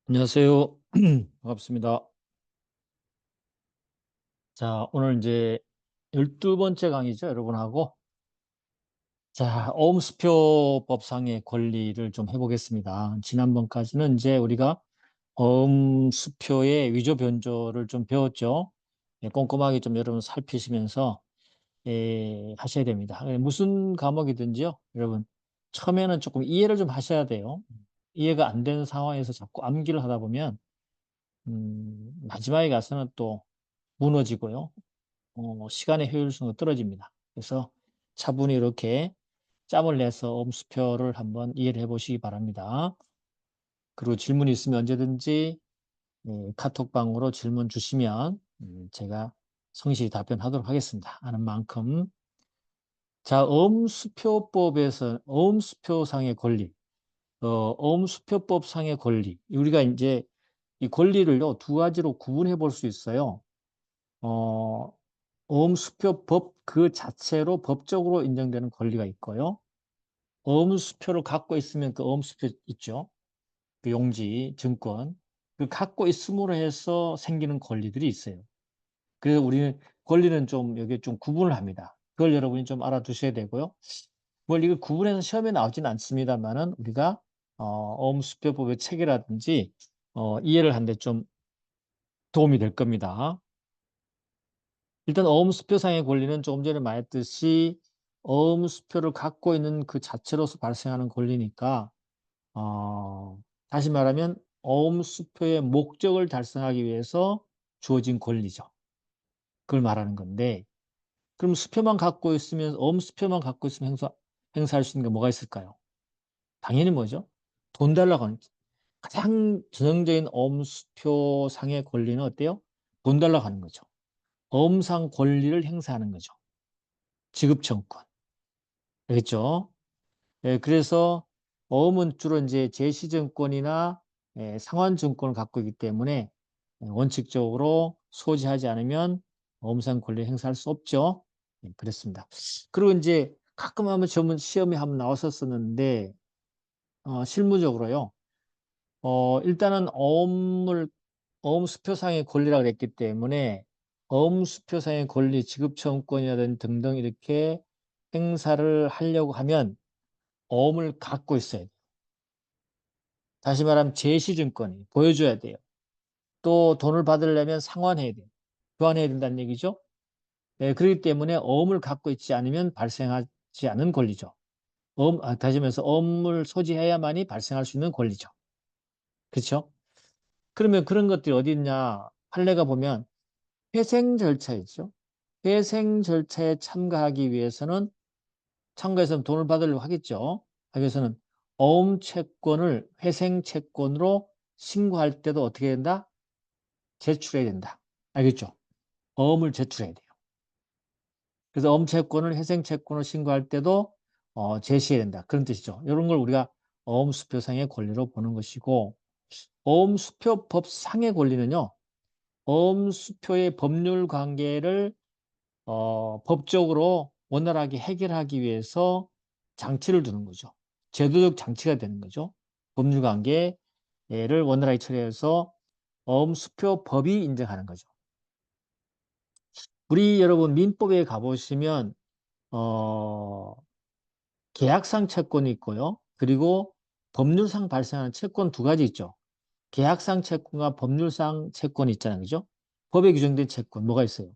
안녕하세요. 반갑습니다. 자, 오늘 이제 12번째 강의죠, 여러분하고. 자, 어음수표법상의 권리를 좀 해보겠습니다. 지난번까지는 이제 우리가 어음수표의 위조 변조를 좀 배웠죠. 꼼꼼하게 좀 여러분 살피시면서 하셔야 됩니다. 무슨 과목이든지요, 여러분. 처음에는 조금 이해를 좀 하셔야 돼요. 이해가 안 되는 상황에서 자꾸 암기를 하다 보면, 마지막에 가서는 또 무너지고요. 시간의 효율성도 떨어집니다. 그래서 차분히 이렇게 짬을 내서 음수표를 한번 이해를 해보시기 바랍니다. 그리고 질문이 있으면 언제든지 카톡방으로 질문 주시면 제가 성실히 답변하도록 하겠습니다. 아는 만큼. 자, 음수표법에서 음수표상의 권리, 음수표법상의 권리. 우리가 이제 이 권리를요, 두 가지로 구분해 볼 수 있어요. 어, 어음수표법 그 자체로 법적으로 인정되는 권리가 있고요. 어음수표를 갖고 있으면 그 어음수표 있죠. 그 용지, 증권. 그 갖고 있음으로 해서 생기는 권리들이 있어요. 그래서 우리는 권리는 좀 여기 좀 구분을 합니다. 그걸 여러분이 좀 알아두셔야 되고요. 뭘 이걸 구분해서 시험에 나오지는 않습니다만은 우리가 어음수표법의 체계라든지 이해를 하는데 좀 도움이 될 겁니다. 일단 어음수표상의 권리는 조금 전에 말했듯이 어음수표를 갖고 있는 그 자체로서 발생하는 권리니까 다시 말하면 어음수표의 목적을 달성하기 위해서 주어진 권리죠. 그걸 말하는 건데 그럼 수표만 갖고 있으면 어음수표만 갖고 있으면 행사할 수 있는 게 뭐가 있을까요? 당연히 뭐죠? 돈 달라고 하는 가장 전형적인 어음수표상의 권리는 어때요? 돈 달라고 하는 거죠. 어음상 권리를 행사하는 거죠. 지급청권. 알겠죠? 그래서 어음은 주로 이제 제시증권이나 상환증권을 갖고 있기 때문에 원칙적으로 소지하지 않으면 어음상 권리 행사할 수 없죠. 그렇습니다. 그리고 이제 가끔 한번 전문 시험에 한번 나왔었었는데 실무적으로요. 일단은 어음수표상의 권리라고 그랬기 때문에 어음수표상의 권리, 지급청권이라든지 등등 이렇게 행사를 하려고 하면 어음을 갖고 있어야 돼요. 다시 말하면 제시증권이 보여줘야 돼요. 또 돈을 받으려면 상환해야 돼요. 교환해야 된다는 얘기죠. 그렇기 때문에 어음을 갖고 있지 않으면 발생하지 않은 권리죠. 다시 말해서 어음을 소지해야만이 발생할 수 있는 권리죠. 그렇죠? 그러면 그런 것들이 어디 있냐? 판례가 보면 회생 절차 있죠. 회생 절차에 참가하기 위해서는 참가해서 돈을 받으려고 하겠죠. 하기 위해서는 어음 채권을 회생 채권으로 신고할 때도 어떻게 된다? 제출해야 된다. 알겠죠? 어음을 제출해야 돼요. 그래서 어음 채권을 회생 채권으로 신고할 때도 제시해야 된다. 그런 뜻이죠. 이런 걸 우리가 어음 수표상의 권리로 보는 것이고 어음 수표법상의 권리는요. 어음 수표의 법률 관계를 법적으로 원활하게 해결하기 위해서 장치를 두는 거죠. 제도적 장치가 되는 거죠. 법률관계를 원활하게 처리해서 어음수표법이 인정하는 거죠. 우리 여러분 민법에 가보시면 어, 계약상 채권이 있고요. 그리고 법률상 발생하는 채권 두 가지 있죠. 계약상 채권과 법률상 채권이 있잖아요. 그죠? 법에 규정된 채권 뭐가 있어요?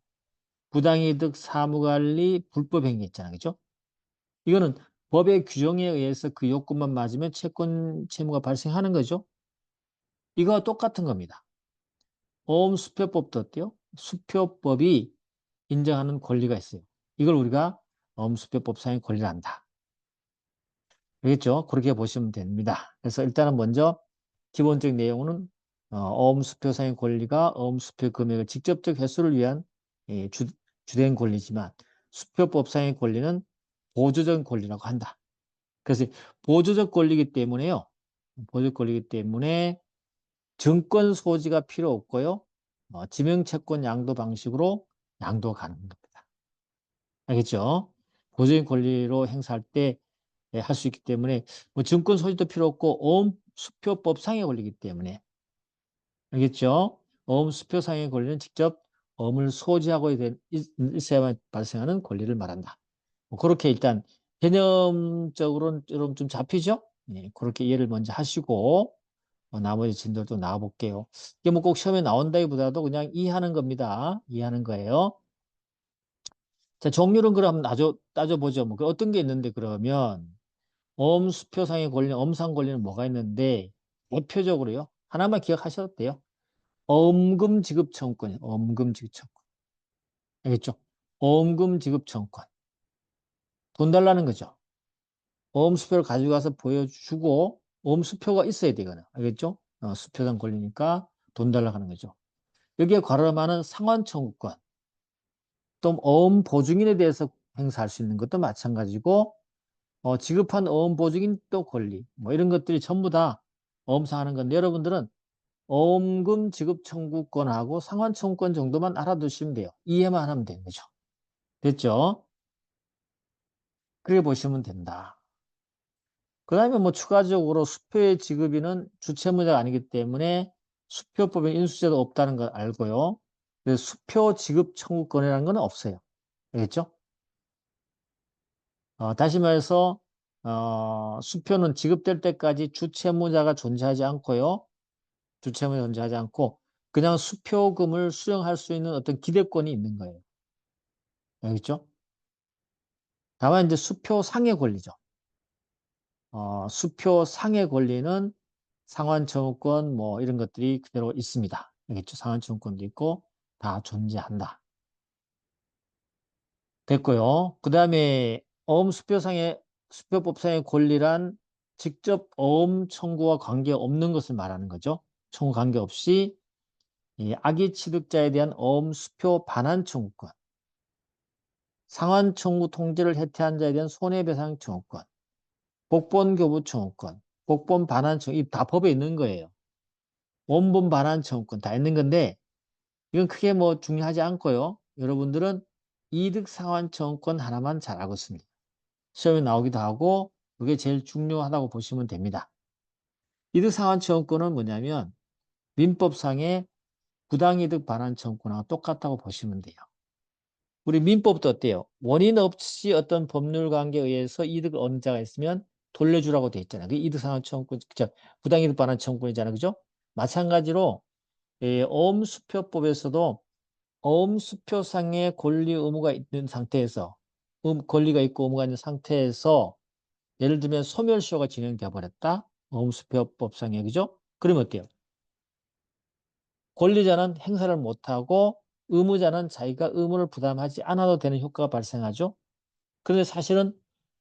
부당이득, 사무관리, 불법행위 있잖아요. 그죠? 이거는 법의 규정에 의해서 그 요건만 맞으면 채권 채무가 발생하는 거죠. 이거와 똑같은 겁니다. 어음수표법도 어때요? 수표법이 인정하는 권리가 있어요. 이걸 우리가 어음수표법상의 권리를 한다. 알겠죠? 그렇게 보시면 됩니다. 그래서 일단은 먼저 기본적 내용은 어음수표상의 권리가 어음수표 금액의 직접적 회수를 위한 주된 권리지만 수표법상의 권리는 보조적 권리라고 한다. 그래서 보조적 권리이기 때문에요. 보조적 권리이기 때문에 증권 소지가 필요 없고요. 지명채권 양도 방식으로 양도가 가능한 겁니다. 알겠죠? 보조적 권리로 행사할 때 할 수 있기 때문에 뭐 증권 소지도 필요 없고 어음 수표법상의 권리이기 때문에 알겠죠? 어음 수표상의 권리는 직접 어음을 소지하고 있어야만 발생하는 권리를 말한다. 뭐 그렇게 일단 개념적으로는 여러분 좀 잡히죠? 네, 그렇게 이해를 먼저 하시고 나머지 진도도 나와볼게요. 이게 뭐 꼭 시험에 나온다기보다도 그냥 이해하는 겁니다. 이해하는 거예요. 자, 종류는 그럼 따져보죠. 뭐 어떤 게 있는데 그러면 어음수표상의 권리, 어음상 권리는 뭐가 있는데 대표적으로요. 하나만 기억하셔도 돼요. 어음금 지급 청구권이에요. 어음금 지급 청구권. 알겠죠? 어음금 지급 청구권. 돈 달라는 거죠. 어음수표를 가져가서 보여주고 어음수표가 있어야 되거든. 알겠죠? 수표상 권리니까 돈 달라고 하는 거죠. 여기에 관할하는 상환 청구권. 또 어음 보증인에 대해서 행사할 수 있는 것도 마찬가지고 지급한 어음 보증인 또 권리 뭐 이런 것들이 전부 다 어음상하는 건데 여러분들은 어음금 지급 청구권하고 상환 청구권 정도만 알아두시면 돼요. 이해만 하면 되는 거죠. 됐죠? 그렇게 보시면 된다. 그 다음에 뭐 추가적으로 수표의 지급인은 주체무자가 아니기 때문에 수표법에 인수제도 없다는 걸 알고요. 그래서 수표 지급 청구권이라는 건 없어요. 알겠죠? 다시 말해서 수표는 지급될 때까지 주채무자가 존재하지 않고요. 주채무자 존재하지 않고 그냥 수표금을 수령할 수 있는 어떤 기대권이 있는 거예요. 알겠죠? 다만 이제 수표상의 권리죠. 수표상의 권리는 상환청구권 뭐 이런 것들이 그대로 있습니다. 알겠죠? 상환청구권도 있고 다 존재한다. 됐고요. 그 다음에 수표법상의 권리란 직접 어음 청구와 관계없는 것을 말하는 거죠. 청구 관계없이 이 악의 취득자에 대한 어음 수표 반환 청구권, 상환 청구 통지를 해태한 자에 대한 손해배상 청구권, 복본 교부 청구권, 복본 반환 청구, 이 다 법에 있는 거예요. 원본 반환 청구권 다 있는 건데 이건 크게 뭐 중요하지 않고요. 여러분들은 이득 상환 청구권 하나만 잘 알고 있습니다. 시험에 나오기도 하고 그게 제일 중요하다고 보시면 됩니다. 이득상환 청구권은 뭐냐면 민법상의 부당이득 반환 청구권하고 똑같다고 보시면 돼요. 우리 민법도 어때요? 원인 없이 어떤 법률 관계에 의해서 이득을 얻는 자가 있으면 돌려주라고 돼 있잖아요. 그게 이득상환 청구권, 부당이득 반환 청구권이잖아요. 그죠? 마찬가지로 어음수표법에서도 어음수표상의 권리 의무가 있는 상태에서 권리가 있고 의무가 있는 상태에서 예를 들면 소멸시효가 진행되어 버렸다. 어음수표법상에 그죠? 그러면 어때요? 권리자는 행사를 못하고 의무자는 자기가 의무를 부담하지 않아도 되는 효과가 발생하죠. 그런데 사실은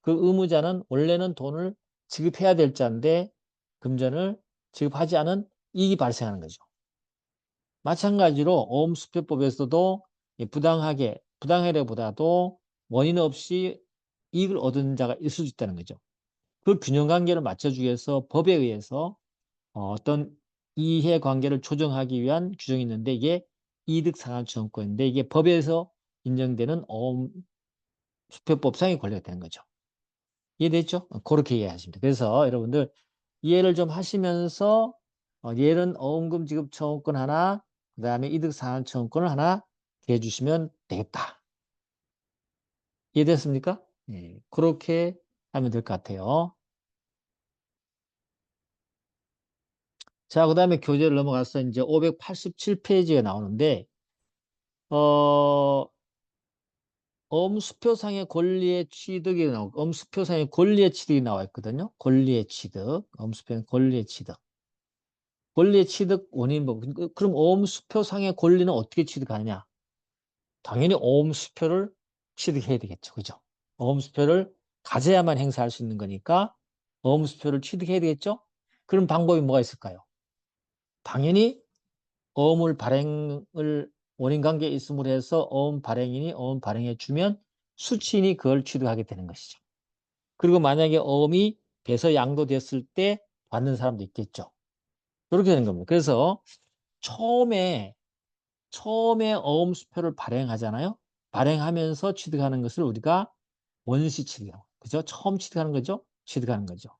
그 의무자는 원래는 돈을 지급해야 될 자인데 금전을 지급하지 않은 이익이 발생하는 거죠. 마찬가지로 어음수표법에서도 부당하게보다도 원인 없이 이익을 얻은 자가 있을 수 있다는 거죠. 그 균형관계를 맞춰주기 위해서 법에 의해서 어떤 이해관계를 조정하기 위한 규정이 있는데 이게 이득상환청구권인데 이게 법에서 인정되는 수표법상의 권리가 되는 거죠. 이해됐죠? 그렇게 이해하시면 돼요. 그래서 여러분들 이해를 좀 하시면서 얘는 어음금 지급 청구권 하나, 그 다음에 이득상환청구권을 하나 대주시면 되겠다. 이해됐습니까? 네, 그렇게 하면 될 것 같아요. 자, 그 다음에 교재를 넘어가서 이제 587페이지가 나오는데, 어, 엄수표상의 권리의 취득이 나오고, 엄수표상의 권리의 취득이 나와 있거든요. 권리의 취득, 엄수표의 권리의 취득. 권리의 취득 원인 뭐, 그럼 엄수표상의 권리는 어떻게 취득하느냐? 당연히 엄수표를 취득해야 되겠죠. 그죠? 엄수표를 가져야만 행사할 수 있는 거니까, 엄수표를 취득해야 되겠죠? 그럼 방법이 뭐가 있을까요? 당연히 어음을 발행을 원인관계에 있음으로 해서 어음 발행인이 어음 발행해 주면 수취인이 그걸 취득하게 되는 것이죠. 그리고 만약에 어음이 배서 양도됐을 때 받는 사람도 있겠죠. 그렇게 되는 겁니다. 그래서 처음에 어음 수표를 발행하잖아요. 발행하면서 취득하는 것을 우리가 원시 취득이라고. 그죠? 처음 취득하는 거죠. 취득하는 거죠.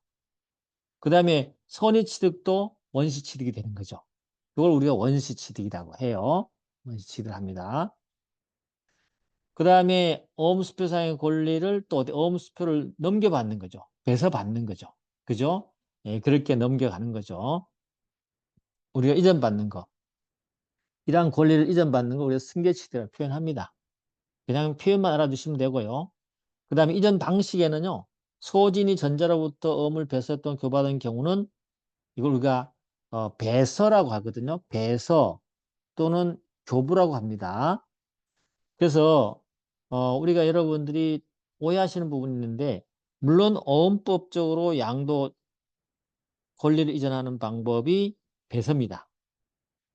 그 다음에 선의 취득도 원시 취득이 되는 거죠. 이걸 우리가 원시취득이라고 해요. 원시취득을 합니다. 그 다음에 어음수표상의 권리를 또 어음수표를 넘겨받는 거죠. 배서받는 거죠. 그죠? 예, 그렇게 넘겨가는 거죠. 우리가 이전받는 거. 이러한 권리를 이전받는 거 우리가 승계취득이라고 표현합니다. 그냥 표현만 알아두시면 되고요. 그 다음에 이전 방식에는요. 소진이 전자로부터 어음을 배서했던 교받은 경우는 이걸 우리가 배서라고 하거든요. 배서 또는 교부라고 합니다. 그래서 우리가 여러분들이 오해하시는 부분이 있는데 물론 어음법적으로 양도 권리를 이전하는 방법이 배서입니다.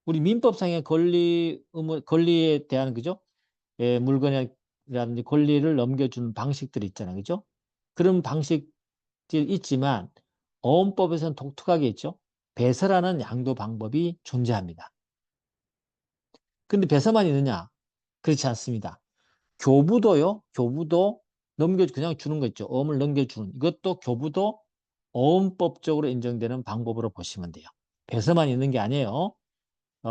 우리 민법상의 권리에 대한 그죠? 예, 물건이라든지 권리를 넘겨주는 방식들이 있잖아요. 그죠? 그런 방식들이 있지만 어음법에서는 독특하게 있죠. 배서라는 양도 방법이 존재합니다. 근데 배서만 있느냐? 그렇지 않습니다. 교부도요. 교부도 그냥 주는 거 있죠. 어음을 넘겨주는. 이것도 교부도 어음법적으로 인정되는 방법으로 보시면 돼요. 배서만 있는 게 아니에요.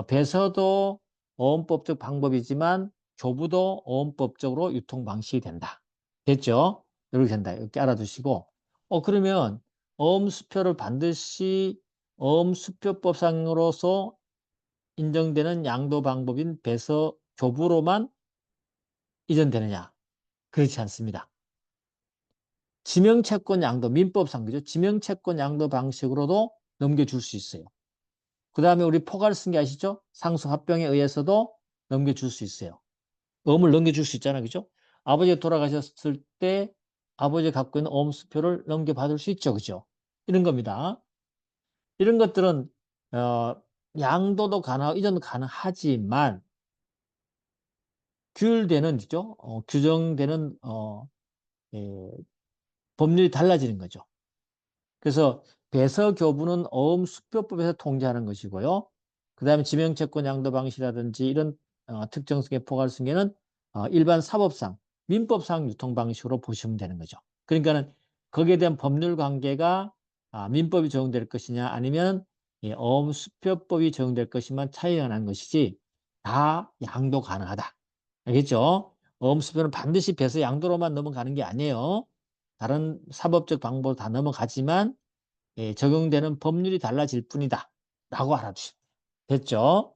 배서도 어음법적 방법이지만 교부도 어음법적으로 유통 방식이 된다. 됐죠? 이렇게 된다. 이렇게 알아두시고. 그러면 어음수표를 반드시 어음수표법상으로서 인정되는 양도 방법인 배서 교부로만 이전되느냐? 그렇지 않습니다. 지명채권 양도, 민법상, 그죠? 지명채권 양도 방식으로도 넘겨줄 수 있어요. 그 다음에 우리 포괄승계 아시죠? 상수 합병에 의해서도 넘겨줄 수 있어요. 어음을 넘겨줄 수 있잖아요. 그죠? 아버지가 돌아가셨을 때 아버지가 갖고 있는 어음수표를 넘겨받을 수 있죠. 그죠? 이런 겁니다. 이런 것들은, 양도도 가능하고 이전도 가능하지만 규율되는, 그죠? 규정되는, 예, 법률이 달라지는 거죠. 그래서 배서교부는 어음수표법에서 통제하는 것이고요. 그 다음에 지명채권 양도 방식이라든지 이런 특정승계 포괄승계는 일반 사법상, 민법상 유통 방식으로 보시면 되는 거죠. 그러니까는 거기에 대한 법률 관계가 민법이 적용될 것이냐 아니면 어음수표법이 적용될 것이만 차이가 나는 것이지 다 양도 가능하다. 알겠죠? 어음수표는 반드시 배서 양도로만 넘어가는 게 아니에요. 다른 사법적 방법으로 다 넘어가지만 적용되는 법률이 달라질 뿐이다. 라고 알아두시면 됐죠?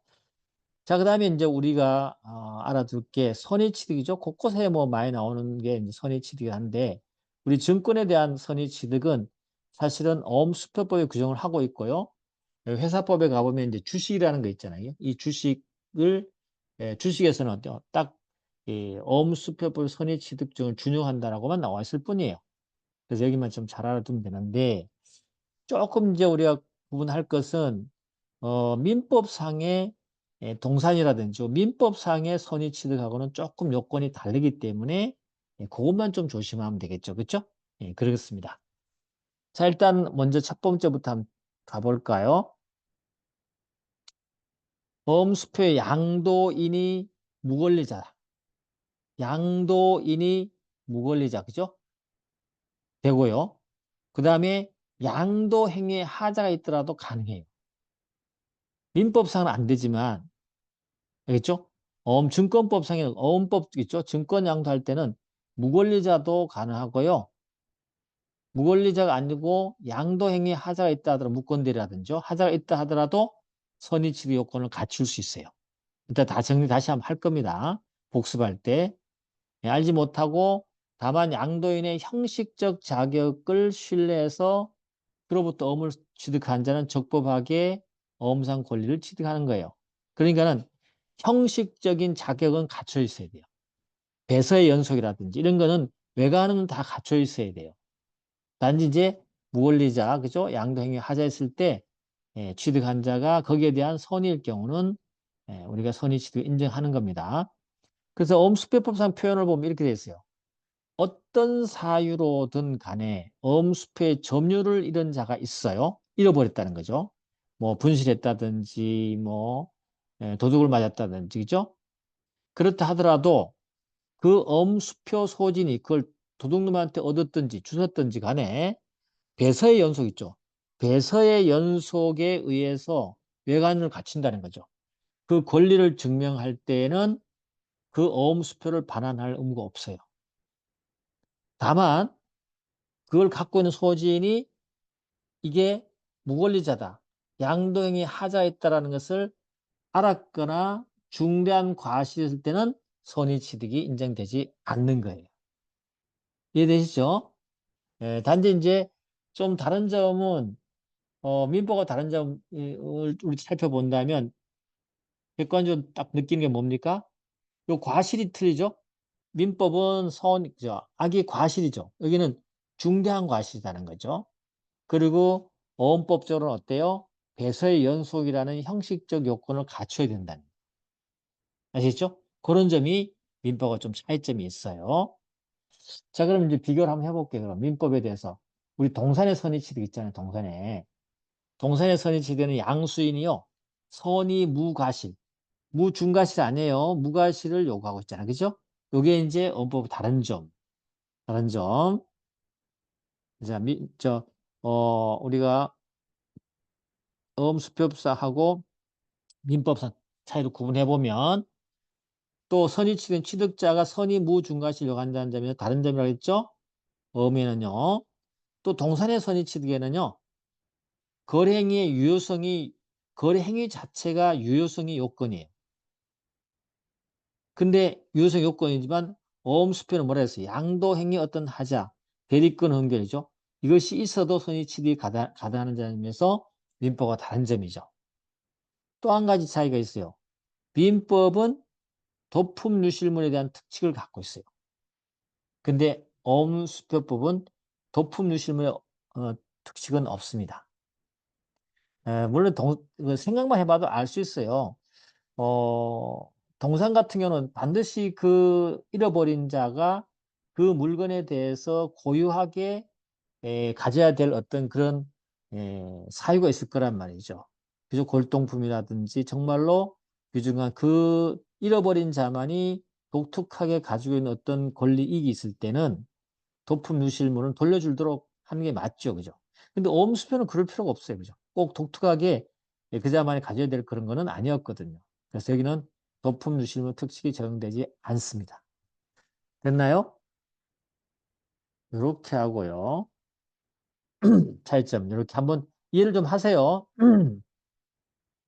자, 그 다음에 이제 우리가 알아둘 게 선의취득이죠. 곳곳에 뭐 많이 나오는 게 이제 선의취득이 한데 우리 증권에 대한 선의취득은 사실은 어음수표법에 규정을 하고 있고요. 회사법에 가보면 이제 주식이라는 거 있잖아요. 이 주식을 주식에서는 어때요? 딱 어음수표법 선의취득증을 준용한다라고만 나와 있을 뿐이에요. 그래서 여기만 좀 잘 알아두면 되는데 조금 이제 우리가 구분할 것은 민법상의 동산이라든지 민법상의 선의취득하고는 조금 요건이 다르기 때문에 그것만 좀 조심하면 되겠죠. 그렇죠? 예, 그렇습니다. 자, 일단 먼저 첫 번째부터 한번 가볼까요? 어음수표의 양도인이 무권리자. 양도인이 무권리자. 그죠? 되고요. 그 다음에 양도행위에 하자가 있더라도 가능해요. 민법상은 안 되지만 알겠죠? 증권법상에는 어음법 있죠? 증권 양도할 때는 무권리자도 가능하고요. 무권리자가 아니고 양도행위 하자가 있다 하더라도 무권대리라든지 하자가 있다 하더라도 선의치료 요건을 갖출 수 있어요. 일단 다 정리 다시 한번 할 겁니다. 복습할 때. 알지 못하고 다만 양도인의 형식적 자격을 신뢰해서 그로부터 어음을 취득한 자는 적법하게 어음상 권리를 취득하는 거예요. 그러니까는 형식적인 자격은 갖춰 있어야 돼요. 배서의 연속이라든지 이런 거는 외관은 다 갖춰 있어야 돼요. 단지 이제 무권리자, 그죠? 양도행위 하자했을 때 취득한 자가 거기에 대한 선의일 경우는 우리가 선의 취득 인정하는 겁니다. 그래서 어음수표법상 표현을 보면 이렇게 되어 있어요. 어떤 사유로든 간에 어음수표의 점유를 잃은 자가 있어요. 잃어버렸다는 거죠. 뭐 분실했다든지 뭐 도둑을 맞았다든지 그죠? 그렇다 하더라도 그 어음수표 소진이 그걸 도둑놈한테 얻었든지 주셨든지 간에 배서의 연속 있죠. 배서의 연속에 의해서 외관을 갖춘다는 거죠. 그 권리를 증명할 때에는 그 어음수표를 반환할 의무가 없어요. 다만 그걸 갖고 있는 소지인이 이게 무권리자다, 양도행위 하자에 있다라는 것을 알았거나 중대한 과실일 때는 선의취득이 인정되지 않는 거예요. 이해되시죠? 예, 단지 이제 좀 다른 점은 민법과 다른 점을 우리 살펴본다면 객관적으로 딱 느끼는 게 뭡니까? 요 과실이 틀리죠? 민법은 악의 과실이죠. 여기는 중대한 과실이라는 거죠. 그리고 어원법적으로는 어때요? 배서의 연속이라는 형식적 요건을 갖춰야 된다는 거예요. 아시겠죠? 그런 점이 민법과 좀 차이점이 있어요. 자, 그럼 이제 비교를 한번 해볼게요. 그럼 민법에 대해서. 우리 동산의 선의취득 있잖아요. 동산에. 동산의 선의취득은 양수인이요. 선의 무과실. 무중과실 아니에요. 무과실을 요구하고 있잖아요. 그죠? 요게 이제 어법 다른 점. 다른 점. 자, 우리가 어음수표법사하고 민법상 차이를 구분해보면 또 선의취득은 취득자가 선의 무중과실 요구한다는 점이 다른 점이라고 했죠? 어음에는요. 또 동산의 선의취득에는요. 거래행위의 유효성이 거래행위 자체가 유효성이 요건이에요. 근데 유효성 요건이지만 어음수표는 뭐라 했어요? 양도행위 어떤 하자, 대리권 헌결이죠. 이것이 있어도 선의취득이 가능하는 점에서 민법과 다른 점이죠. 또 한 가지 차이가 있어요. 민법은 도품유실물에 대한 특칙을 갖고 있어요. 근데 어음수표법은 도품유실물의 특칙은 없습니다. 물론 생각만 해봐도 알 수 있어요. 동산 같은 경우는 반드시 그 잃어버린 자가 그 물건에 대해서 고유하게 가져야 될 어떤 그런 사유가 있을 거란 말이죠. 그죠? 골동품이라든지 정말로 귀중한 그 잃어버린 자만이 독특하게 가지고 있는 어떤 권리 이익이 있을 때는 도품 유실물은 돌려주도록 하는 게 맞죠. 그죠? 근데 오음수표는 그럴 필요가 없어요. 그죠? 꼭 독특하게 그 자만이 가져야 될 그런 거는 아니었거든요. 그래서 여기는 도품 유실물 특식이 적용되지 않습니다. 됐나요? 이렇게 하고요. 차이점 이렇게 한번 이해를 좀 하세요.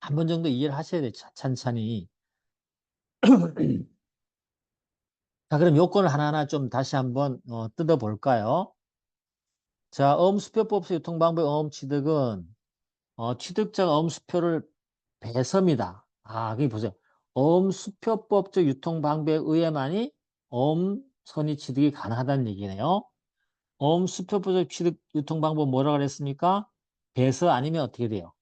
한 번 정도 이해를 하셔야 돼요. 찬찬히. 자, 그럼 요건을 하나하나 좀 다시 한번 뜯어볼까요? 자, 어음수표법상 유통방법의 어음취득은 취득자가 어음수표를 배서입니다. 그게 보세요. 어음수표법적 유통방법에 의해만이 어음선의 취득이 가능하다는 얘기네요. 어음수표법적 취득 유통방법 뭐라고 그랬습니까? 배서 아니면 어떻게 돼요?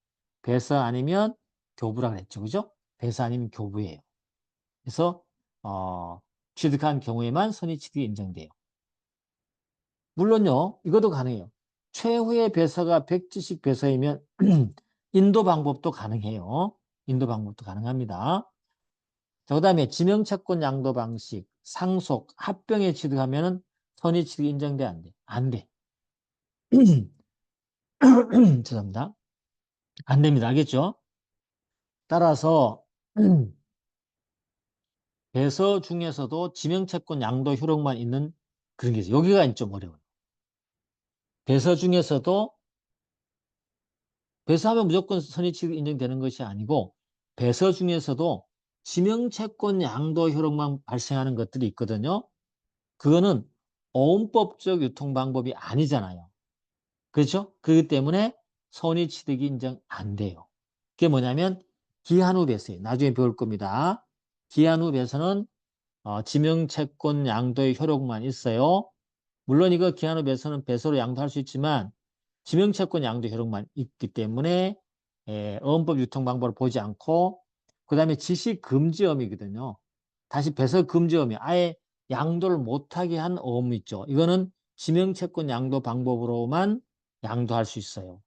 배서 아니면 교부라 그랬죠. 그죠? 배서 아니면 교부예요. 그래서 취득한 경우에만 선의 취득이 인정돼요. 물론요. 이것도 가능해요. 최후의 배서가 백지식 배서이면 인도 방법도 가능해요. 인도 방법도 가능합니다. 자, 그다음에 지명채권 양도 방식, 상속, 합병에 취득하면은 선의 취득이 인정돼 안 돼? 안 돼. 죄송합니다. 안 됩니다. 알겠죠? 따라서 배서 중에서도 지명채권 양도 효력만 있는 그런 게 있어요. 여기가 좀 어려워요. 배서 중에서도 배서하면 무조건 선의취득 인정되는 것이 아니고 배서 중에서도 지명채권 양도 효력만 발생하는 것들이 있거든요. 그거는 어음법적 유통방법이 아니잖아요. 그렇죠? 그렇기 때문에 선의취득이 인정 안 돼요. 그게 뭐냐면 기한 후 배서예요. 나중에 배울 겁니다. 기한 후 배서는 지명채권 양도의 효력만 있어요. 물론 이거 기한 후 배서는 배서로 양도할 수 있지만 지명채권 양도 효력만 있기 때문에 어음법 유통 방법을 보지 않고 그 다음에 지시금지엄이거든요. 다시 배서 금지엄이 아예 양도를 못하게 한 어음 있죠. 이거는 지명채권 양도 방법으로만 양도할 수 있어요.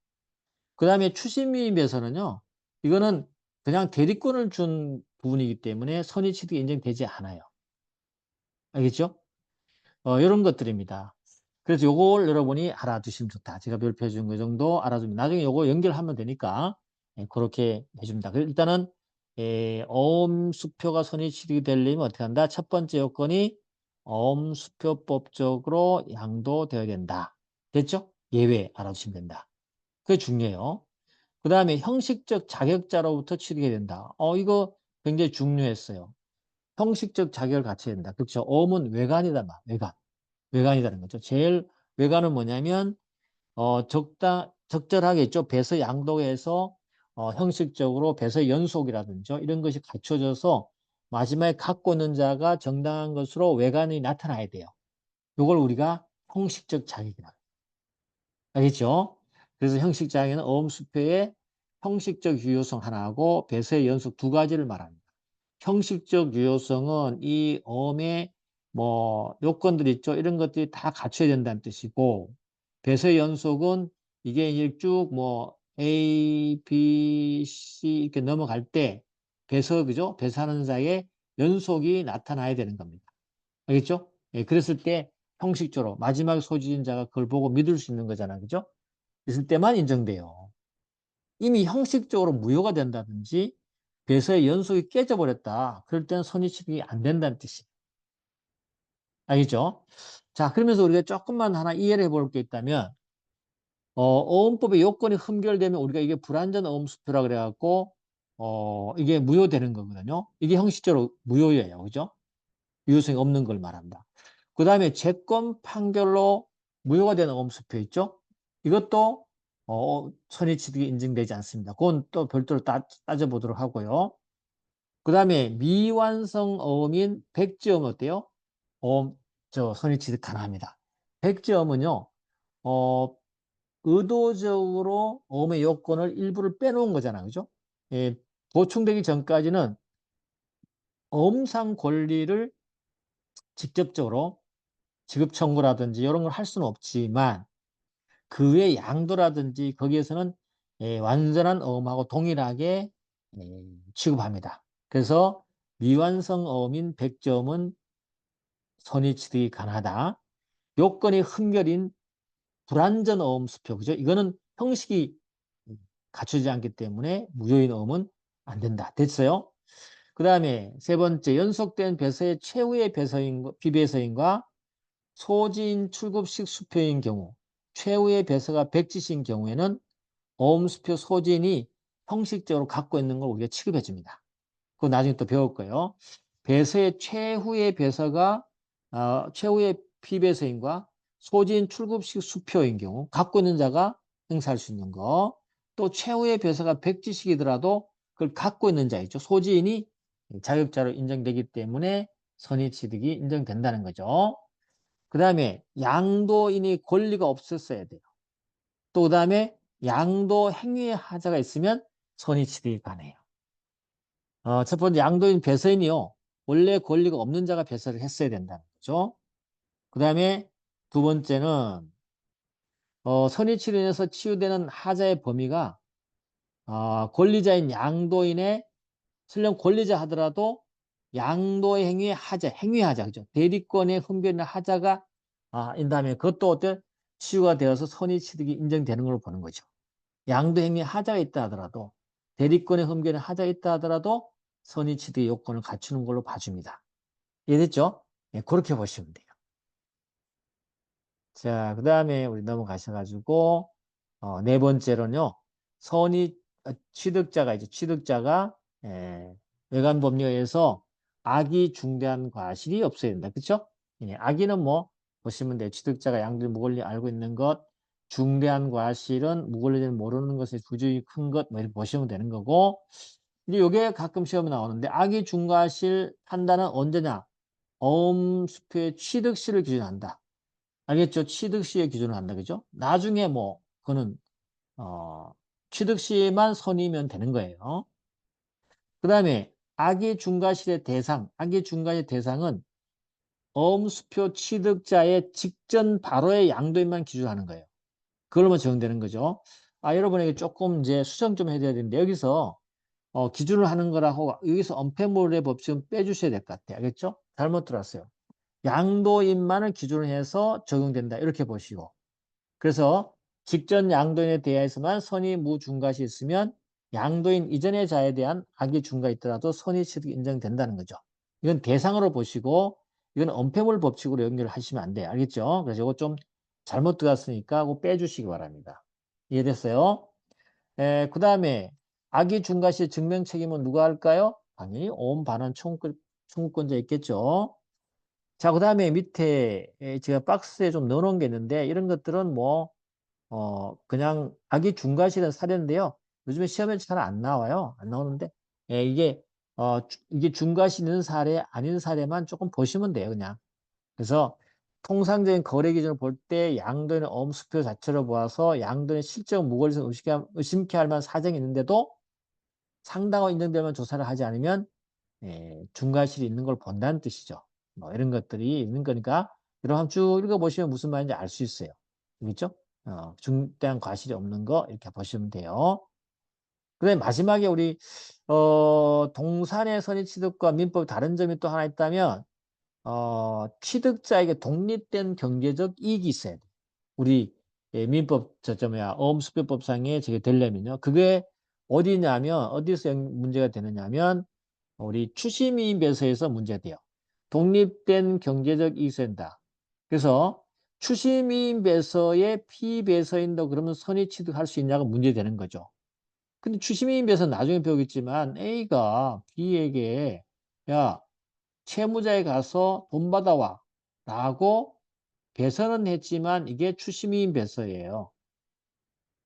그 다음에 추심위임에서는요. 이거는 그냥 대리권을 준 부분이기 때문에 선의취득이 인정되지 않아요. 알겠죠? 이런 것들입니다. 그래서 요걸 여러분이 알아두시면 좋다. 제가 별표해 준 거 정도 알아두면 나중에 요거 연결하면 되니까 그렇게 해줍니다. 일단은 어음수표가 선의취득이 되려면 어떻게 한다? 첫 번째 요건이 어음수표법적으로 양도되어야 된다. 됐죠? 예외 알아두시면 된다. 그게 중요해요. 그 다음에 형식적 자격자로부터 취득해야 된다. 이거 굉장히 중요했어요. 형식적 자격을 갖춰야 된다. 그렇죠? 어음은 외관이다, 외관. 외관이라는 거죠. 제일 외관은 뭐냐면 적절하게 있죠. 배서 양도해서 형식적으로 배서 연속이라든지 이런 것이 갖춰져서 마지막에 갖고 있는 자가 정당한 것으로 외관이 나타나야 돼요. 이걸 우리가 형식적 자격이라. 알겠죠? 그래서 형식 자격은 어음수표의 형식적 유효성 하나하고 배서의 연속 두 가지를 말합니다. 형식적 유효성은 이 어음의 뭐 요건들 있죠. 이런 것들이 다 갖춰야 된다는 뜻이고, 배서 연속은 이게 이제 쭉 뭐 A, B, C 이렇게 넘어갈 때 배서, 그죠? 배서하는 자의 연속이 나타나야 되는 겁니다. 알겠죠? 예, 그랬을 때 형식적으로 마지막 소지인자가 그걸 보고 믿을 수 있는 거잖아. 그죠? 있을 때만 인정돼요. 이미 형식적으로 무효가 된다든지 배서의 연속이 깨져버렸다. 그럴 때는 손익취득이 안 된다는 뜻이에요. 알겠죠? 자, 그러면서 우리가 조금만 하나 이해를 해볼 게 있다면, 어음법의 요건이 흠결되면 우리가 이게 불완전 어음수표라 그래갖고, 이게 무효되는 거거든요. 이게 형식적으로 무효예요. 그죠? 유효성이 없는 걸 말한다. 그 다음에 채권 판결로 무효가 되는 어음수표 있죠? 이것도, 손익취득이 인정되지 않습니다. 그건 또 별도로 따져보도록 하고요. 그 다음에 미완성 어음인 백지어음 어때요? 손익취득 가능합니다. 백지어음은요, 어, 의도적으로 어음의 요건을 일부를 빼놓은 거잖아. 그죠? 예, 보충되기 전까지는 어음상 권리를 직접적으로 지급 청구라든지 이런 걸 할 수는 없지만 그 외 양도라든지 거기에서는 완전한 어음하고 동일하게 취급합니다. 그래서 미완성 어음인 백점은 손익취득이 가능하다. 요건이 흠결인 불완전 어음 수표, 그죠? 이거는 형식이 갖추지 않기 때문에 무효인 어음은 안 된다. 됐어요? 그 다음에 세 번째, 연속된 배서의 최후의 비배서인과 소진 출급식 수표인 경우, 최후의 배서가 백지신 경우에는 어음수표 소진이 형식적으로 갖고 있는 걸 우리가 취급해 줍니다. 그거 나중에 또 배울 거예요. 배서의 최후의 배서가 최후의 피배서인과 소진 출급식 수표인 경우 갖고 있는 자가 행사할 수 있는 거, 또 최후의 배서가 백지식이더라도 그걸 갖고 있는 자 있죠. 소지인이 자격자로 인정되기 때문에 선의취득이 인정된다는 거죠. 그 다음에 양도인이 권리가 없었어야 돼요. 또 그 다음에 양도 행위의 하자가 있으면 선의취득이 가능해요. 첫 번째 양도인 배서인이요. 원래 권리가 없는 자가 배서를 했어야 된다는 거죠. 그 다음에 두 번째는 선의치료인에서 치유되는 하자의 범위가 권리자인 양도인의 설령 권리자 하더라도 양도의 행위의 하자, 행위의 하자, 그죠? 대리권의 흠결이나 하자가 인다음에 그것도 어때? 치유가 되어서 선의취득이 인정되는 걸로 보는 거죠. 양도 행위의 하자가 있다 하더라도 대리권의 흠결의 하자가 있다 하더라도 선의취득의 요건을 갖추는 걸로 봐줍니다. 이해됐죠? 네, 그렇게 보시면 돼요. 자, 그 다음에 우리 넘어가셔가지고 네 번째로는요. 선의 취득자가 이제 취득자가 외관법령에서 악의 중대한 과실이 없어야 된다. 그렇죠? 예, 악의는 뭐 보시면 돼요. 취득자가 양도의 무권리 알고 있는 것, 중대한 과실은 무권리는 모르는 것의 부주의 큰 것, 뭐 이렇게 보시면 되는 거고. 이제 요게 가끔 시험에 나오는데 악의 중과실 판단은 언제냐? 어음수표의 취득시를 기준한다. 알겠죠? 취득시에 기준을 한다. 그죠? 나중에 뭐 그거는 취득시에만 선이면 되는 거예요. 그 다음에 악의 중과실의 대상, 악의 중과실의 대상은 어음수표 취득자의 직전 바로의 양도인만 기준하는 거예요. 그걸로만 적용되는 거죠. 여러분에게 조금 이제 수정 좀 해줘야 되는데 여기서 기준을 하는 거라고 여기서 엄폐물의 법칙은 빼주셔야 될 것 같아요. 알겠죠? 잘못 들었어요. 양도인만을 기준으로 해서 적용된다. 이렇게 보시고. 그래서 직전 양도인에 대해서만 선의 무중과시 있으면 양도인 이전의 자에 대한 악의 중과가 있더라도 선의취득이 인정된다는 거죠. 이건 대상으로 보시고 이건 엄폐물 법칙으로 연결하시면 안 돼요. 알겠죠? 그래서 이거 좀 잘못 들어갔으니까 그거 빼주시기 바랍니다. 이해됐어요? 그 다음에 악의 중과 시 증명 책임은 누가 할까요? 당연히 오음 반환 청구권자 있겠죠. 자, 그 다음에 밑에 제가 박스에 좀 넣어놓은 게 있는데 이런 것들은 뭐 그냥 악의 중과실은 사례인데요. 요즘에 시험에 잘 안 나와요. 안 나오는데 이게 중과실 있는 사례 아닌 사례만 조금 보시면 돼요. 그냥. 그래서 통상적인 거래 기준을 볼 때 양도인의 엄수표 자체로 보아서 양도인의 실적 무거리성 의심케 할 만한 사정이 있는데도 상당하고 인정되면 조사를 하지 않으면 중과실이 있는 걸 본다는 뜻이죠. 뭐 이런 것들이 있는 거니까 여러분 한번 쭉 읽어보시면 무슨 말인지 알 수 있어요. 알겠죠? 중대한 과실이 없는 거 이렇게 보시면 돼요. 그다음에 마지막에 우리 동산의 선의취득과 민법 다른 점이 또 하나 있다면 취득자에게 독립된 경제적 이익이 있어야 돼. 우리 민법 어음수표법상에 저게 되려면요. 그게 어디냐면 어디서 문제가 되느냐면 우리 추심이인배서에서 문제가 돼요. 독립된 경제적 이익이 된다. 그래서 추심이인배서의 피배서인도 그러면 선의취득할 수 있냐가 문제되는 거죠. 근데 추심이인배서 나중에 배우겠지만 A가 B에게 야 채무자에 가서 돈 받아와 라고 배서는 했지만 이게 추심이인 배서예요.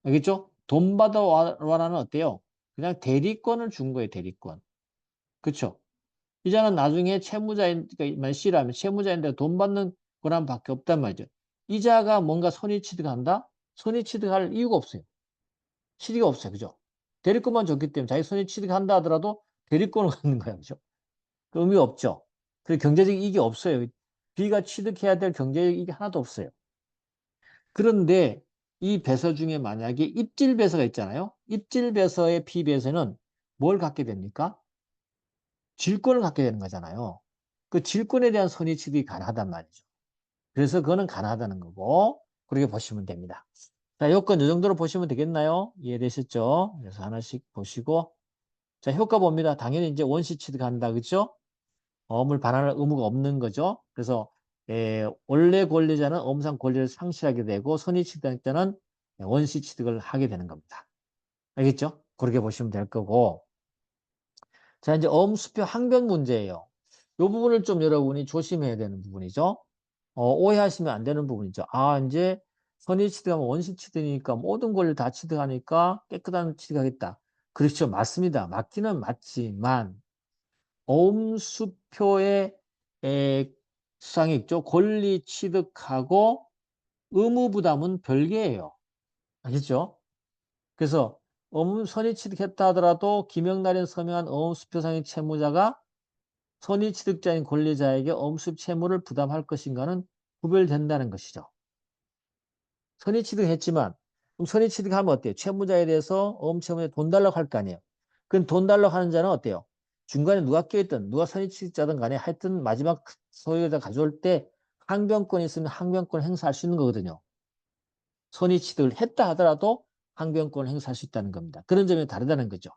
알겠죠? 돈 받아와라는 어때요? 그냥 대리권을 준 거예요. 대리권. 그쵸? 이자는 나중에 채무자인 C라면 채무자인데 돈 받는 거란 밖에 없단 말이죠. 이자가 뭔가 손익취득한다? 손익취득할 이유가 없어요. 실의가 없어요. 그죠? 대리권만 줬기 때문에 자기 손익취득한다 하더라도 대리권을 갖는 거예요. 그죠? 그 의미 없죠. 그리고 경제적 이익이 없어요. B가 취득해야 될 경제적 이익이 하나도 없어요. 그런데 이 배서 중에 만약에 입질 배서가 있잖아요. 입질 배서의 피배서는 뭘 갖게 됩니까? 질권을 갖게 되는 거잖아요. 그 질권에 대한 선의취득이 가능하단 말이죠. 그래서 그거는 가능하다는 거고 그렇게 보시면 됩니다. 자, 요건 이 정도로 보시면 되겠나요? 이해되셨죠? 그래서 하나씩 보시고 자, 효과 봅니다. 당연히 이제 원시 취득한다. 그렇죠? 어음을 반환할 의무가 없는 거죠. 그래서 원래 권리자는 어음상 권리를 상실하게 되고 선의취득자는 원시 취득을 하게 되는 겁니다. 알겠죠? 그렇게 보시면 될 거고. 자, 이제 어음수표 항변 문제예요. 이 부분을 좀 여러분이 조심해야 되는 부분이죠. 오해하시면 안 되는 부분이죠. 아, 이제 선의취득하면 원시취득이니까 모든 권리를 다 취득하니까 깨끗한 취득하겠다. 그렇죠. 맞습니다. 맞기는 맞지만 어음수표의 수상이 있죠. 권리 취득하고 의무 부담은 별개예요. 아시죠? 그래서 선의 취득했다 하더라도 기명날인 서명한 어음수표상의 채무자가 선의 취득자인 권리자에게 어음수표 채무를 부담할 것인가는 구별된다는 것이죠. 선의 취득했지만 그럼 선의 취득하면 어때요? 채무자에 대해서 어음채무에 돈 달라고 할 거 아니에요. 그럼 돈 달라고 하는 자는 어때요? 중간에 누가 껴있든 누가 선의 취득자든 간에 하여튼 마지막 소유자 가져올 때 항변권이 있으면 항변권을 행사할 수 있는 거거든요. 선의 취득을 했다 하더라도 항변권을 행사할 수 있다는 겁니다. 그런 점이 다르다는 거죠.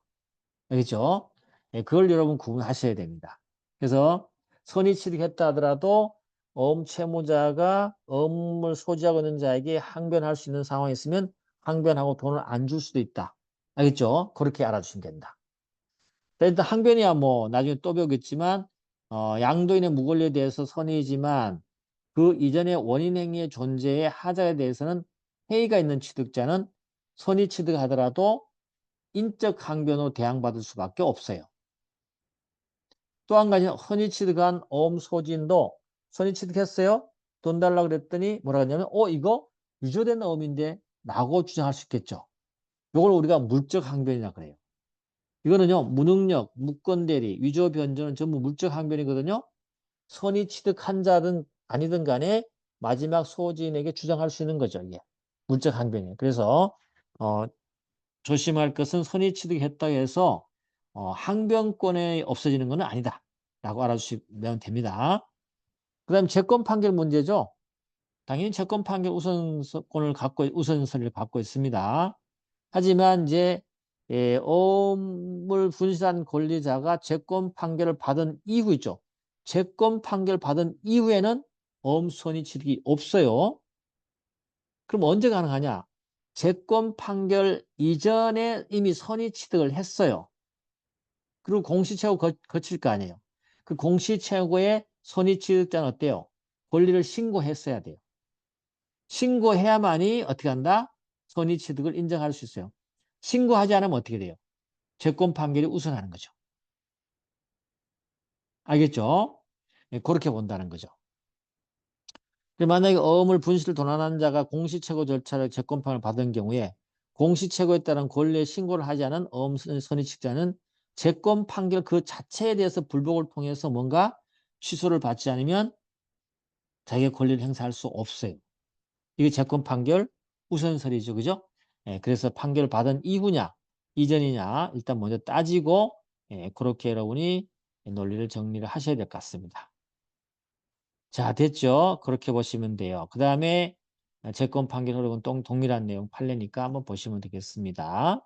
알겠죠? 네, 그걸 여러분 구분하셔야 됩니다. 그래서 선의 취득했다 하더라도 어음 채무자가 어음을 소지하고 있는 자에게 항변할 수 있는 상황이 있으면 항변하고 돈을 안 줄 수도 있다. 알겠죠? 그렇게 알아주시면 된다. 일단 항변이야 뭐 나중에 또 배우겠지만 양도인의 무권리에 대해서 선의이지만 그 이전의 원인 행위의 존재의 하자에 대해서는 해이가 있는 취득자는 선의 취득하더라도 인적 항변으로 대항받을 수밖에 없어요. 또 한 가지는 선의 취득한 어음 소지인도 선의 취득했어요. 돈 달라고 그랬더니 뭐라 그러냐면 이거 유조된 어음인데 라고 주장할 수 있겠죠. 이걸 우리가 물적 항변이라 그래요. 이거는요 무능력, 무권대리, 위조 변조는 전부 물적 항변이거든요. 선의 취득한 자든 아니든 간에 마지막 소지인에게 주장할 수 있는 거죠. 이게 물적 항변이에요. 그래서 어, 조심할 것은 선의 취득했다고 해서 항변권이 없어지는 것은 아니다. 라고 알아주시면 됩니다. 그 다음 채권 판결 문제죠. 당연히 채권 판결 우선권을 갖고 우선선을 갖고 있습니다. 하지만 이제 어음을 분실한 권리자가 채권 판결을 받은 이후 있죠. 채권 판결 받은 이후에는 어음 손해 취득이 없어요. 그럼 언제 가능하냐? 채권 판결 이전에 이미 손해 취득을 했어요. 그리고 공시채고 거칠 거 아니에요. 그 공시채고에 손해 취득자는 어때요? 권리를 신고했어야 돼요. 신고해야만이 어떻게 한다? 손해 취득을 인정할 수 있어요. 신고하지 않으면 어떻게 돼요? 채권 판결이 우선하는 거죠. 알겠죠? 네, 그렇게 본다는 거죠. 만약에 어음을 분실 도난한 자가 공시채고 절차를 채권판을 받은 경우에 공시채고에 따른 권리에 신고를 하지 않은 어음 선의칙자는 채권 판결 그 자체에 대해서 불복을 통해서 뭔가 취소를 받지 않으면 자기의 권리를 행사할 수 없어요. 이게 채권 판결 우선설이죠. 그죠? 예, 그래서 판결을 받은 이후냐, 이전이냐 일단 먼저 따지고 그렇게 여러분이 논리를 정리를 하셔야 될 것 같습니다. 자, 됐죠? 그렇게 보시면 돼요. 그 다음에 채권 판결 흐름은 동일한 내용 판례니까 한번 보시면 되겠습니다.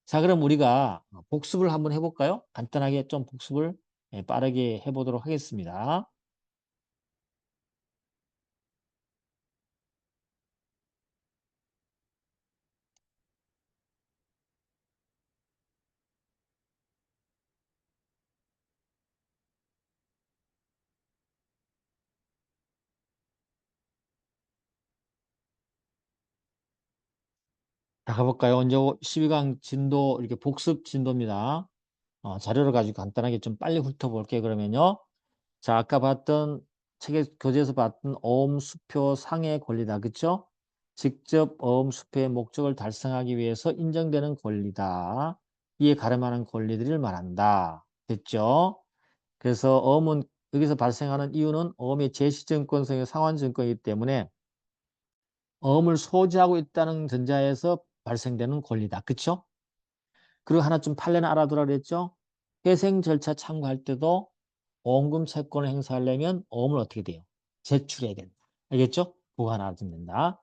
자, 그럼 우리가 복습을 한번 해볼까요? 간단하게 좀 복습을 빠르게 해보도록 하겠습니다. 자, 가볼까요? 이제 12강 진도, 이렇게 복습 진도입니다. 자료를 가지고 간단하게 좀 빨리 훑어볼게요. 그러면요. 자, 아까 봤던 책에 교재에서 봤던 어음 수표 상의 권리다. 그쵸? 직접 어음 수표의 목적을 달성하기 위해서 인정되는 권리다. 이에 가름하는 권리들을 말한다. 됐죠? 그래서 어음은 여기서 발생하는 이유는 어음의 제시증권성의 상환증권이기 때문에 어음을 소지하고 있다는 전자에서 발생되는 권리다. 그쵸? 그리고 하나 좀 판례는 알아두라 그랬죠? 회생 절차 참고할 때도 보험금 채권을 행사하려면 어음을 어떻게 돼요? 제출해야 된다. 알겠죠? 그거 하나 알아두면 된다.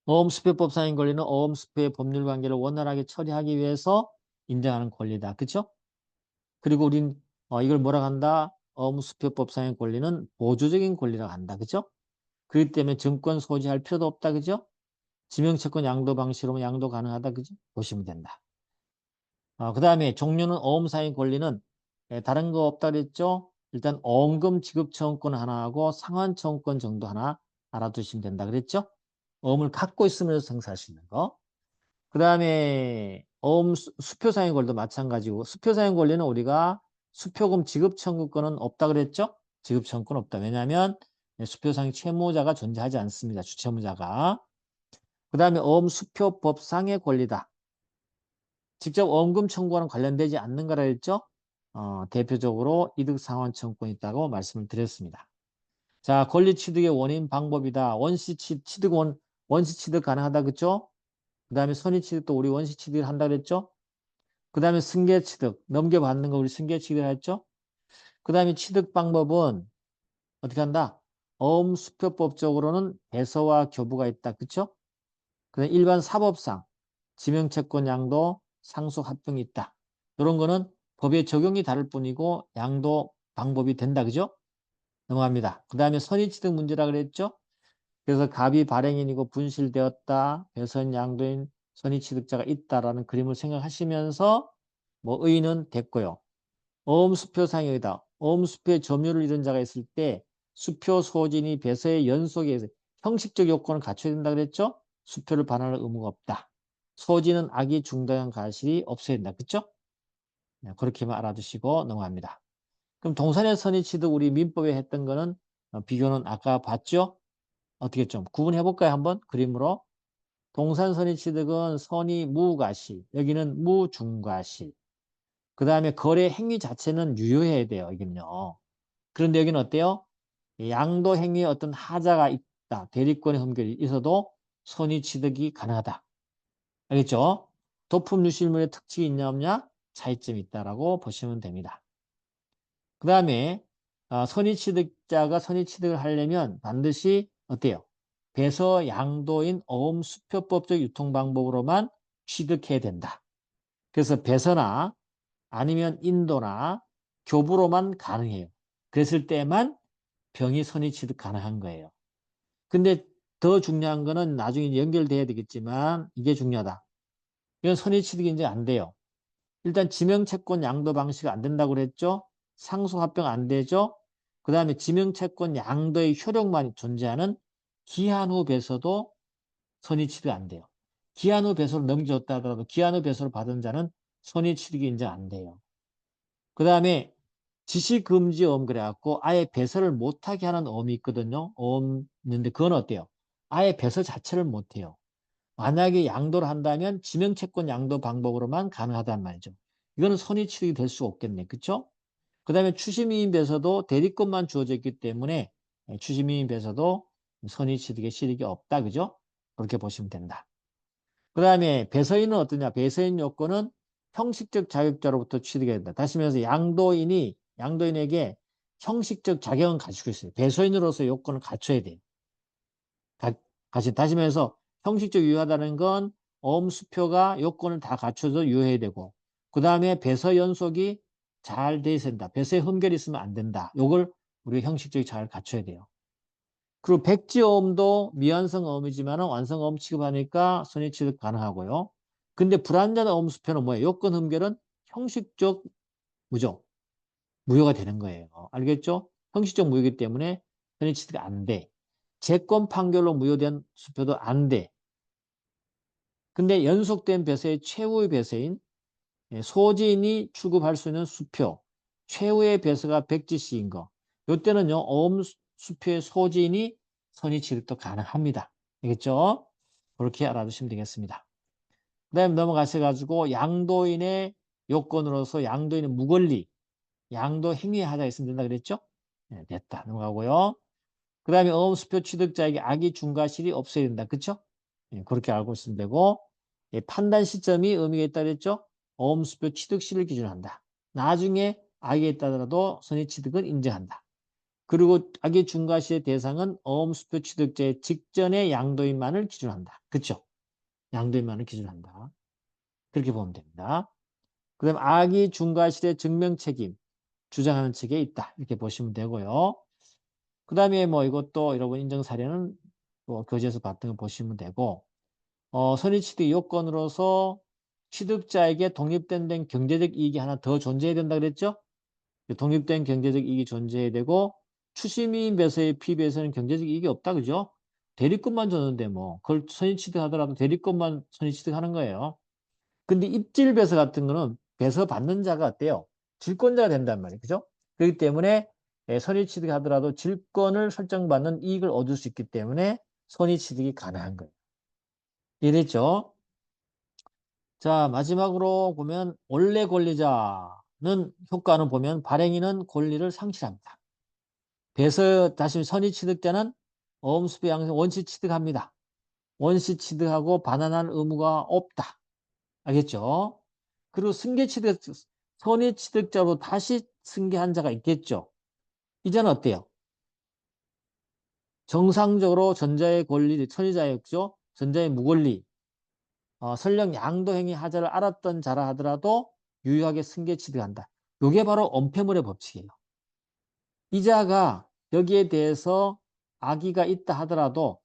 어음수표법 상의 권리는 어음수표의 법률 관계를 원활하게 처리하기 위해서 인정하는 권리다. 그쵸? 그리고 우린 이걸 뭐라고 한다? 어음수표법 상의 권리는 보조적인 권리라고 한다. 그죠? 그렇기 때문에 증권 소지할 필요도 없다. 그죠? 지명채권 양도 방식으로 양도 가능하다. 그죠? 보시면 된다. 그 다음에 종류는 어음사의 권리는 다른 거 없다 그랬죠? 일단 어음금 지급청구권 하나 하고 상환청구권 정도 하나 알아두시면 된다 그랬죠? 어음을 갖고 있으면서 행사할 수 있는 거. 그 다음에 어음 수표사의 권리도 마찬가지고 수표사의 권리는 우리가 수표금 지급청구권은 없다 그랬죠? 지급청구권 없다. 왜냐하면 수표상의 채무자가 존재하지 않습니다. 주채무자가. 그 다음에 어음 수표법상의 권리다. 직접 원금 청구와는 관련되지 않는 거라 했죠. 대표적으로 이득상환 청구권이 있다고 말씀을 드렸습니다. 자, 권리 취득의 원인 방법이다. 원시 취득 가능하다 그죠? 그 다음에 선의 취득도 우리 원시 취득을 한다 그랬죠? 그 다음에 승계 취득, 넘겨받는 거 우리 승계 취득을 했죠? 그 다음에 취득 방법은 어떻게 한다? 어음수표법적으로는 배서와 교부가 있다. 그쵸? 그다음 일반 사법상 지명채권 양도 상속 합병이 있다. 이런 거는 법의 적용이 다를 뿐이고 양도 방법이 된다. 그죠? 넘어갑니다. 그 다음에 선의취득 문제라 그랬죠? 그래서 갑이 발행인이고 분실되었다. 배선 양도인 선의취득자가 있다라는 그림을 생각하시면서 뭐 의의는 됐고요. 어음수표상여이다. 어음수표의 점유를 잃은 자가 있을 때 수표 소진이 배서의 연속에 의해서 형식적 요건을 갖춰야 된다 그랬죠? 수표를 반환할 의무가 없다. 소진은 악이 중대한 과실이 없어야 된다. 그렇죠? 네, 그렇게만 알아두시고 넘어갑니다. 그럼 동산의 선의취득 우리 민법에 했던 거는 비교는 아까 봤죠? 어떻게 좀 구분해 볼까요? 한번 그림으로. 동산 선의취득은 선의 무과실, 여기는 무중과실. 그 다음에 거래 행위 자체는 유효해야 돼요. 여기는요. 그런데 여기는 어때요? 양도 행위에 어떤 하자가 있다. 대리권의 흠결이 있어도 선의취득이 가능하다. 알겠죠? 도품 유실물의 특징이 있냐 없냐? 차이점이 있다라고 보시면 됩니다. 그 다음에 선의취득자가 선의취득을 하려면 반드시 어때요? 배서 양도인 어음수표법적 유통방법으로만 취득해야 된다. 그래서 배서나 아니면 인도나 교부로만 가능해요. 그랬을 때만 병이 선의 취득 가능한 거예요. 근데 더 중요한 거는 나중에 연결돼야 되겠지만 이게 중요하다. 이건 선의 취득이 이제 안 돼요. 일단 지명채권 양도 방식 안 된다고 그랬죠. 상속합병 안 되죠. 그 다음에 지명채권 양도의 효력만 존재하는 기한 후 배서도 선의 취득 안 돼요. 기한 후 배서를 넘겨줬다 하더라도 기한 후 배서를 받은 자는 선의 취득이 인정 안 돼요. 그 다음에 지시금지 어음 그래갖고 아예 배설을 못하게 하는 어음이 있거든요. 어음 있는데 그건 어때요? 아예 배설 자체를 못해요. 만약에 양도를 한다면 지명채권 양도 방법으로만 가능하단 말이죠. 이거는 선의취득이 될 수 없겠네. 그쵸? 그 다음에 추심이인 배서도 대리권만 주어져 있기 때문에 추심이인 배서도 선의취득의 실익이 없다. 그죠? 그렇게 보시면 된다. 그 다음에 배서인은 어떠냐? 배서인 요건은 형식적 자격자로부터 취득해야 된다. 다시 말해서 양도인에게 형식적 자격은 가지고 있어요. 배서인으로서 요건을 갖춰야 돼요. 다시 말해서 형식적 유효하다는 건 어음수표가 요건을 다 갖춰서 유효해야 되고 그 다음에 배서 연속이 잘 돼 있어야 된다. 배서에 흠결이 있으면 안 된다. 요걸 우리가 형식적이 잘 갖춰야 돼요. 그리고 백지어음도 미완성 어음이지만 완성 어음 취급하니까 선의 취득 가능하고요. 근데 불완전 어음 수표는 뭐예요? 요건 흠결은 형식적 무효가 되는 거예요. 알겠죠? 형식적 무효이기 때문에 선의 취득 안 돼. 재권 판결로 무효된 수표도 안 돼. 근데 연속된 배서의 최후의 배서인 소지인이 출급할 수 있는 수표, 최후의 배서가 백지시인 거. 이때는요, 어음 수표의 소지인이 선의 취득도 가능합니다. 알겠죠? 그렇게 알아두시면 되겠습니다. 그 다음에 넘어가셔가지고 양도인의 요건으로서 양도인의 무권리, 양도 행위의 하자가 있으면 된다 그랬죠? 네, 됐다. 넘어가고요. 그 다음에 어음수표 취득자에게 악의 중과실이 없어야 된다. 그쵸? 예, 그렇게 알고 있으면 되고 예, 판단 시점이 의미가 있다 그랬죠? 어음수표 취득시를 기준한다. 나중에 악이 있다더라도 선의 취득은 인정한다. 그리고 악의 중과실의 대상은 어음수표 취득자의 직전의 양도인만을 기준한다. 그쵸? 양도인만을 기준한다. 그렇게 보면 됩니다. 그 다음에 악의 중과실의 증명책임 주장하는 측에 있다. 이렇게 보시면 되고요. 그 다음에 뭐 이것도 여러분 인정 사례는 뭐 교재에서 봤던 거 보시면 되고, 선의취득 요건으로서 취득자에게 독립된 경제적 이익이 하나 더 존재해야 된다 그랬죠? 독립된 경제적 이익이 존재해야 되고, 추심이인 배서의 피배에서는 경제적 이익이 없다 그죠? 대리권만 줬는데 뭐, 그걸 선의취득 하더라도 대리권만 선의취득 하는 거예요. 근데 입질 배서 같은 거는 배서 받는 자가 어때요? 질권자가 된단 말이에요. 그죠? 그렇기 때문에 선의 취득하더라도 질권을 설정받는 이익을 얻을 수 있기 때문에 선의 취득이 가능한 거예요. 이해됐죠? 자, 마지막으로 보면 원래 권리자는 효과는 보면 발행인은 권리를 상실합니다. 배서 다시 선의 취득자는 어음수배 양성 원시 취득합니다. 원시 취득하고 반환할 의무가 없다. 알겠죠? 그리고 승계취득, 선의취득자로 다시 승계한 자가 있겠죠. 이제는 어때요? 정상적으로 전자의 권리, 선의자였죠. 전자의 무권리, 설령 양도행위 하자를 알았던 자라 하더라도 유효하게 승계취득한다. 이게 바로 엄폐물의 법칙이에요. 이자가 여기에 대해서 악의가 있다 하더라도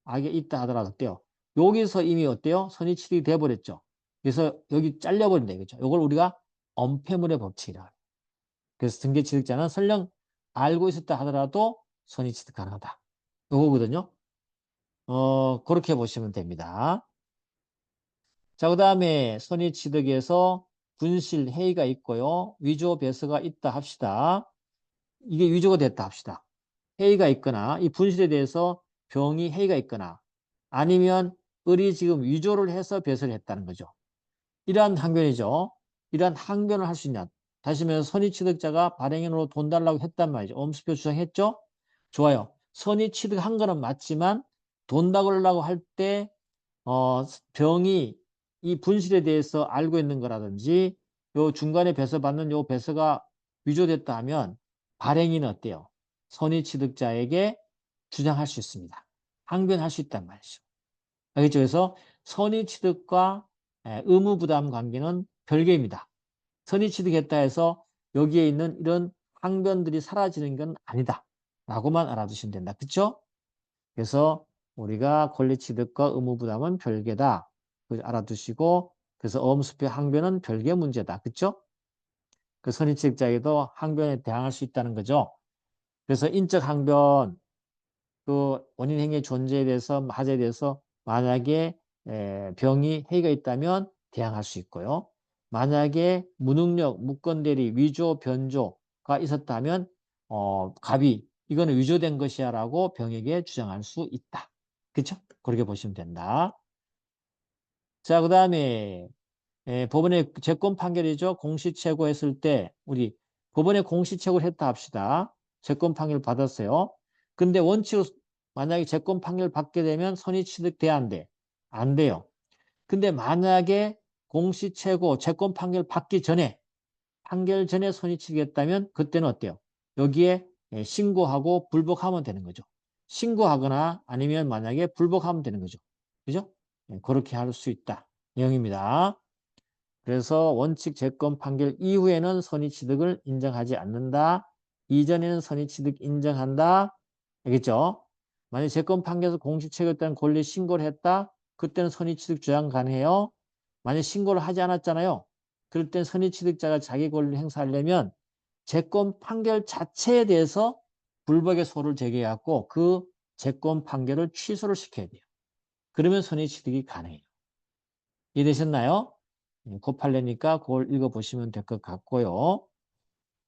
어때요? 여기서 이미 어때요? 선의취득이 돼버렸죠. 그래서 여기 잘려버린다 이거죠. 이걸 우리가 엄폐물의 법칙이라 해요. 그래서 등기취득자는 설령 알고 있었다 하더라도 선의취득 가능하다. 요거거든요. 그렇게 보시면 됩니다. 자, 그 다음에 선의취득에서 분실, 해이가 있고요. 위조, 배서가 있다 합시다. 이게 위조가 됐다 합시다. 해이가 있거나 이 분실에 대해서 병이 해이가 있거나 아니면 을이 지금 위조를 해서 배설을 했다는 거죠. 이러한 항변이죠. 이러한 항변을 할 수 있냐. 다시 말해서 선의취득자가 발행인으로 돈 달라고 했단 말이죠. 엄수표 주장했죠? 좋아요. 선의취득한 거는 맞지만 돈 달라고 할 때 병이 이 분실에 대해서 알고 있는 거라든지 요 중간에 배서받는 요 배서가 위조됐다 하면 발행인은 어때요? 선의취득자에게 주장할 수 있습니다. 항변할 수 있단 말이죠. 알겠죠? 그래서 선의취득과 의무부담 관계는 별개입니다. 선의취득했다 해서 여기에 있는 이런 항변들이 사라지는 건 아니다. 라고만 알아두시면 된다. 그쵸? 그래서 우리가 권리취득과 의무부담은 별개다. 알아두시고 그래서 어음수표 항변은 별개 문제다. 그쵸? 그 선의취득자에게도 항변에 대항할 수 있다는 거죠. 그래서 인적 항변, 그 원인 행위의 존재에 대해서, 하자에 대해서 만약에 병이 해이가 있다면 대항할 수 있고요. 만약에 무능력, 무건대리, 위조, 변조가 있었다면 갑이 이거는 위조된 것이야라고 병에게 주장할 수 있다. 그렇죠? 그렇게 보시면 된다. 자, 그다음에 법원의 재권 판결이죠. 공시채고했을 때 우리 법원에 공시채고를 했다 합시다. 재권 판결 받았어요. 근데 원칙으로 만약에 재권 판결 받게 되면 선의취득돼야 안 돼? 안 돼요. 근데 만약에 공시채고 재권 판결 받기 전에 판결 전에 선의취득했다면 그때는 어때요? 여기에 신고하고 불복하면 되는 거죠. 신고하거나 아니면 만약에 불복하면 되는 거죠. 그죠? 그렇게 할 수 있다. 내용입니다. 그래서 원칙 재권 판결 이후에는 선의취득을 인정하지 않는다. 이전에는 선의취득 인정한다. 알겠죠? 만약 재권 판결에서 공시채권에 따른 권리 신고를 했다. 그때는 선의취득 주장 가능해요. 만약 신고를 하지 않았잖아요. 그럴 땐 선의취득자가 자기 권리를 행사하려면 재권 판결 자체에 대해서 불복의 소를 제기해갖고 그 재권 판결을 취소를 시켜야 돼요. 그러면 선의취득이 가능해요. 이해되셨나요? 고팔려니까 그걸 읽어보시면 될 것 같고요.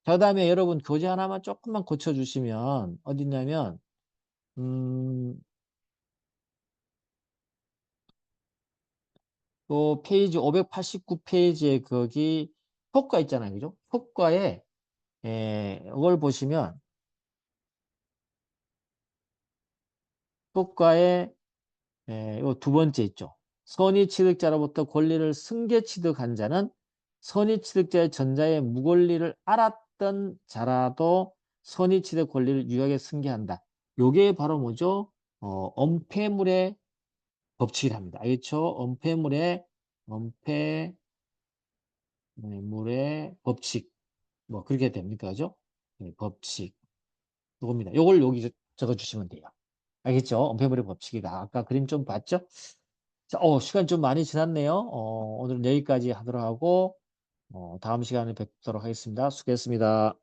그 다음에 여러분 교재 하나만 조금만 고쳐주시면 어딨냐면 또 페이지 589페이지에 거기 효과 있잖아요. 그죠? 효과에 이걸 보시면 효과에 두 번째 있죠. 선의취득자로부터 권리를 승계취득한 자는 선의취득자의 전자의 무권리를 알았던 자라도 선의취득 권리를 유효하게 승계한다. 요게 바로 뭐죠? 엄폐물의 법칙이랍니다. 알겠죠? 엄폐물의 법칙. 뭐 그렇게 됩니까? 그죠? 법칙. 요겁니다. 요걸 여기 적어주시면 돼요. 알겠죠? 엄폐물의 법칙이다. 아까 그림 좀 봤죠? 자, 시간 좀 많이 지났네요. 오늘은 여기까지 하도록 하고, 다음 시간에 뵙도록 하겠습니다. 수고했습니다.